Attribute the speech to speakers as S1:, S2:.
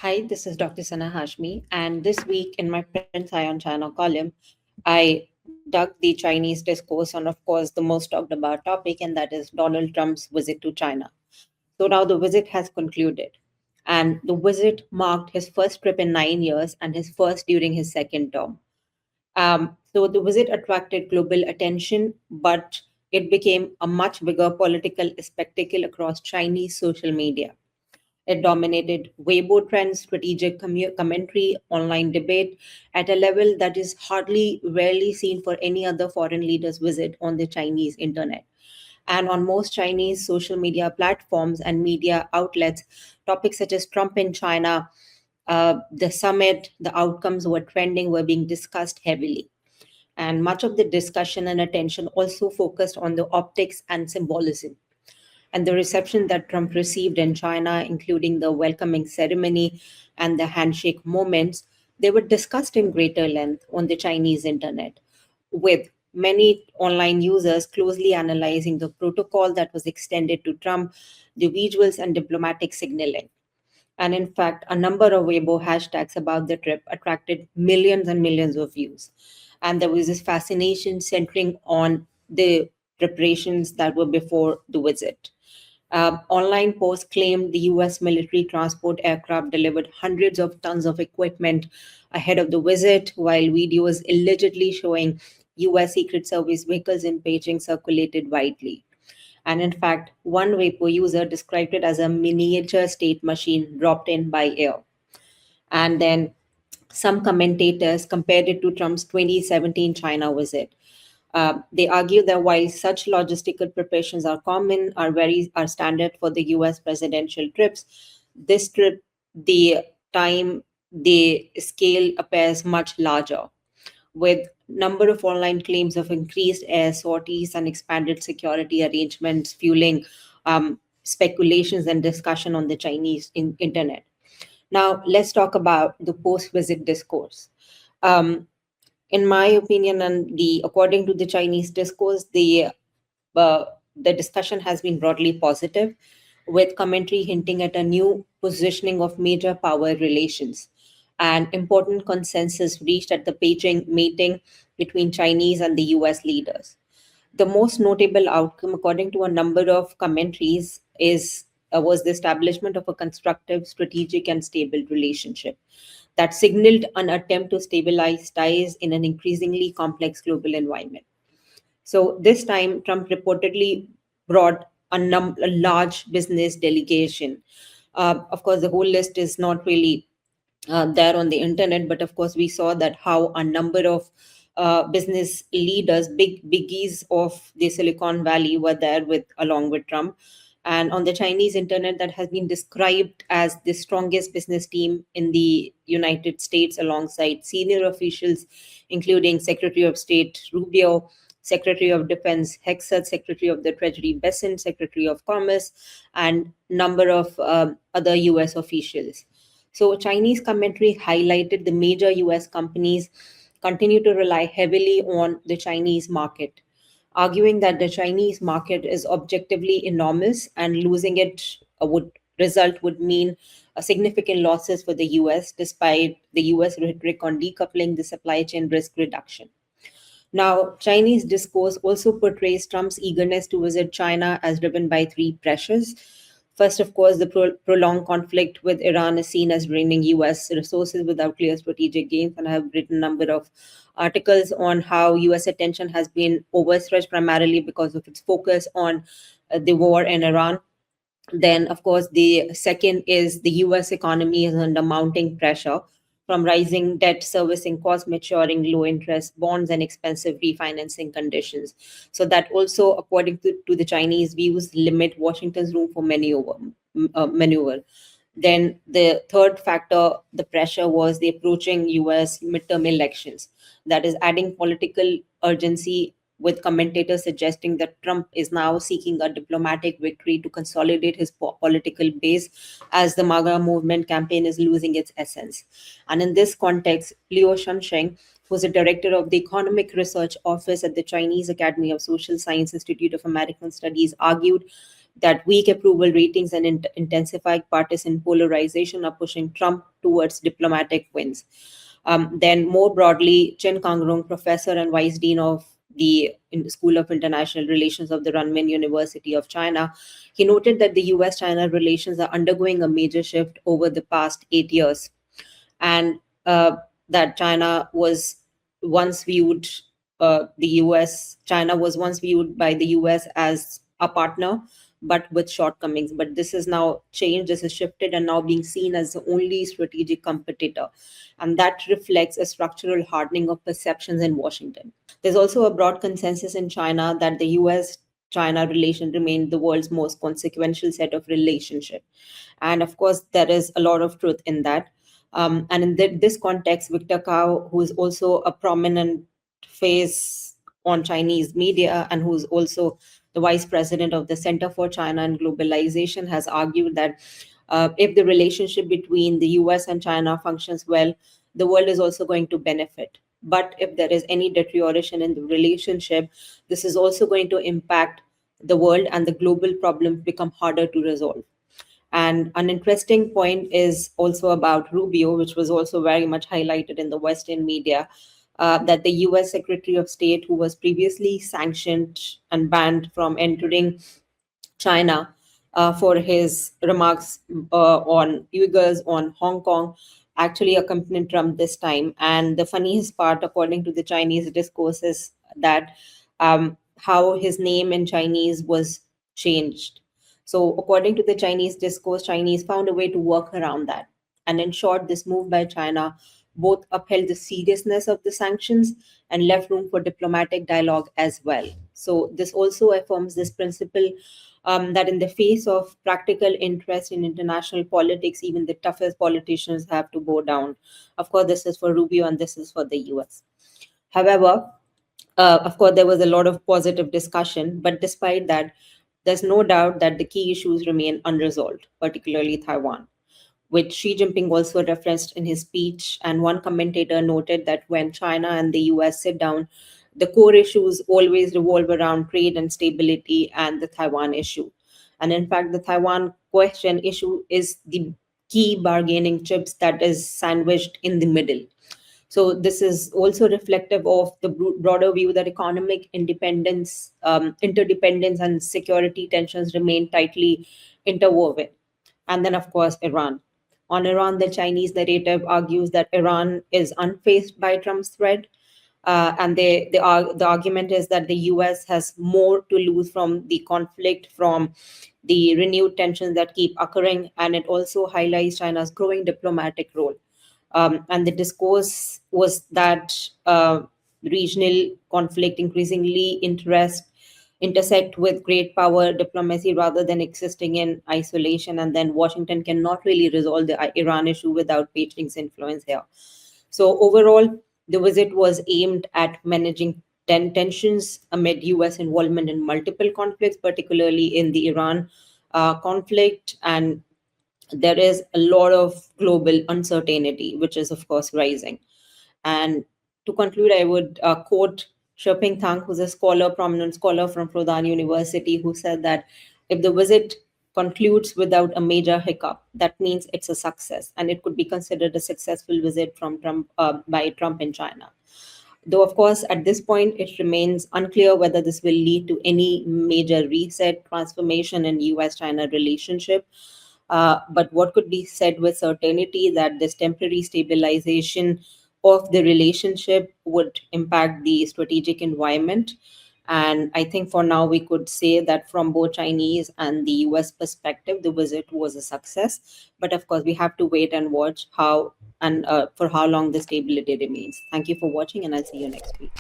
S1: Hi, this is Dr. Sana Hashmi, and this week in my Print Eye on China column, I dug the Chinese discourse on, of course, the most talked about topic, and that is Donald Trump's visit to China. So now the visit has concluded, and the visit marked his first trip in 9 years and his first during his second term. So the visit attracted global attention, but it became a much bigger political spectacle across Chinese social media. It dominated Weibo trends, strategic commentary, online debate at a level that is hardly rarely seen for any other foreign leader's visit on the Chinese internet. And on most Chinese social media platforms and media outlets, topics such as Trump in China, the summit, the outcomes were trending, were being discussed heavily. And much of the discussion and attention also focused on the optics and symbolism and the reception that Trump received in China, including the welcoming ceremony and the handshake moments, they were discussed in greater length on the Chinese internet, with many online users closely analyzing the protocol that was extended to Trump, the visuals, and diplomatic signaling. And in fact, a number of Weibo hashtags about the trip attracted millions and millions of views. And there was this fascination centering on the preparations that were before the visit. Online posts claimed the US military transport aircraft delivered hundreds of tons of equipment ahead of the visit, while videos allegedly showing US Secret Service vehicles in Beijing circulated widely. And in fact, one Weibo user described it as a miniature state machine dropped in by air. And then some commentators compared it to Trump's 2017 China visit. They argue that while such logistical preparations are common, are standard for the U.S. presidential trips, this trip, the time, the scale appears much larger, with number of online claims of increased air sorties and expanded security arrangements fueling speculations and discussion on the Chinese internet. Now, let's talk about the post-visit discourse. Um, in my opinion, and according to the Chinese discourse, uh, the discussion has been broadly positive, with commentary hinting at a new positioning of major power relations. An important consensus reached at the Beijing meeting between Chinese and the US leaders. The most notable outcome, according to a number of commentaries, is was the establishment of a constructive, strategic, and stable relationship that signaled an attempt to stabilize ties in an increasingly complex global environment. So this time, Trump reportedly brought a large business delegation. Of course, the whole list is not really there on the internet, but of course, we saw that how a number of business leaders, biggies of the Silicon Valley, were there with along with Trump. And on the Chinese internet, that has been described as the strongest business team in the United States, alongside senior officials, including Secretary of State Rubio, Secretary of Defense Hexat, Secretary of the Treasury Besant, Secretary of Commerce, and number of other U.S. officials. So Chinese commentary highlighted the major US companies continue to rely heavily on the Chinese market, arguing that the Chinese market is objectively enormous and losing it would mean significant losses for the US, despite the US rhetoric on decoupling the supply chain risk reduction. Now, Chinese discourse also portrays Trump's eagerness to visit China as driven by three pressures. First, of course, the prolonged conflict with Iran is seen as draining US resources without clear strategic gains. And I have written a number of articles on how US attention has been overstretched primarily because of its focus on the war in Iran. Then, of course, the second is the US economy is under mounting pressure from rising debt servicing costs, maturing low interest bonds, and expensive refinancing conditions. So, that also, according to the Chinese views, limit Washington's room for maneuver. Then, the third factor, the pressure, was the approaching US midterm elections, that is, adding political urgency, with commentators suggesting that Trump is now seeking a diplomatic victory to consolidate his political base as the MAGA movement campaign is losing its essence. And in this context, Liu Shansheng, who's the director of the Economic Research Office at the Chinese Academy of Social Science Institute of American Studies, argued that weak approval ratings and intensified partisan polarization are pushing Trump towards diplomatic wins. Then, more broadly, Chen Kangrong, professor and vice dean of the School of International Relations of the Renmin University of China, he noted that the US China relations are undergoing a major shift over the past 8 years, and that China was once viewed, China was once viewed by the US as a partner, but with shortcomings. But this is now changed, this is shifted, and now being seen as the only strategic competitor. And that reflects a structural hardening of perceptions in Washington. There's also a broad consensus in China that the US China relation remained the world's most consequential set of relationship. And of course, there is a lot of truth in that. And in this context, Victor Kao, who is also a prominent face on Chinese media and who's also the vice president of the Center for China and Globalization, has argued that if the relationship between the US and China functions well, the world is also going to benefit. But if there is any deterioration in the relationship, this is also going to impact the world, and the global problems become harder to resolve. And an interesting point is also about Rubio, which was also very much highlighted in the Western media, that the US Secretary of State, who was previously sanctioned and banned from entering China for his remarks on Uyghurs, on Hong Kong, actually accompanied Trump this time. And the funniest part, according to the Chinese discourse, is that how his name in Chinese was changed. So, according to the Chinese discourse, Chinese found a way to work around that. And in short, this move by China both upheld the seriousness of the sanctions and left room for diplomatic dialogue as well. So, this also affirms this principle that in the face of practical interest in international politics, even the toughest politicians have to go down. Of course, this is for Rubio and this is for the US. However, of course, there was a lot of positive discussion, but despite that, there's no doubt that the key issues remain unresolved, particularly Taiwan, which Xi Jinping also referenced in his speech. And one commentator noted that when China and the US sit down, the core issues always revolve around trade and stability and the Taiwan issue. And in fact, the Taiwan question issue is the key bargaining chips that is sandwiched in the middle. So this is also reflective of the broader view that economic independence, interdependence, and security tensions remain tightly interwoven. And then, of course, Iran. On Iran, the Chinese narrative argues that Iran is unfazed by Trump's threat. And the argument is that the US has more to lose from the conflict, from the renewed tensions that keep occurring. And it also highlights China's growing diplomatic role. And the discourse was that regional conflict increasingly intersect with great power diplomacy rather than existing in isolation. And then Washington cannot really resolve the Iran issue without Beijing's influence here. So overall, the visit was aimed at managing tensions amid US involvement in multiple conflicts, particularly in the Iran conflict. And there is a lot of global uncertainty, which is, of course, rising. And to conclude, I would quote Shoping Tang, who's a scholar, prominent scholar from Fudan University, who said that if the visit concludes without a major hiccup, that means it's a success, and it could be considered a successful visit from Trump by Trump in China. Though, of course, at this point, it remains unclear whether this will lead to any major reset, transformation in US China relationship. But what could be said with certainty that this temporary stabilization of the relationship would impact the strategic environment. And I think for now, we could say that from both Chinese and the US perspective, the visit was a success. But of course, we have to wait and watch how and for how long the stability remains. Thank you for watching, and I'll see you next week.